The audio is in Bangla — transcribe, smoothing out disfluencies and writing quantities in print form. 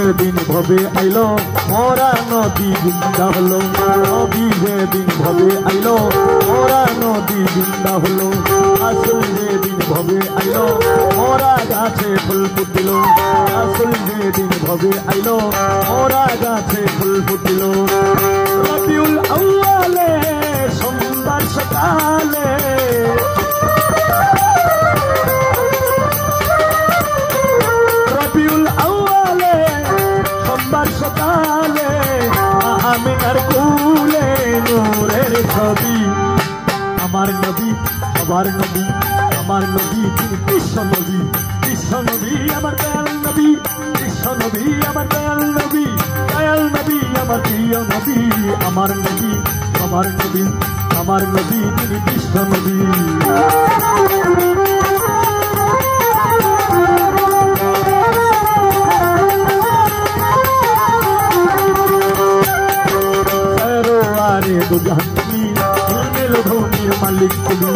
যেদিন ভবে আইলো মোরা নদী জিন্দা হলো নবী যেদিন ভবে আইলো মোরা নদী জিন্দা হলো রাসূল যেদিন ভবে আইলো মোরা গাছে ফুল ফুটিল রাসূল যেদিন ভবে আইলো মোরা গাছে ফুল ফুটিল রবিউল আউয়ালে সোমবার সকালে রবিউল আউয়ালে সোমবার সকালে আমিনার কুলে নূরের ছবি আমার নবী সবার নবী আমার নবী তিনি বিশ্ব নবী আমার দয়াল নবী বিশ্ব নবী আমার দয়াল নবী আমার প্রিয় নবী আমার নবী সবার নবী আমার নবী তিনি বিশ্ব নবী দুজাহানি মালিক তুমি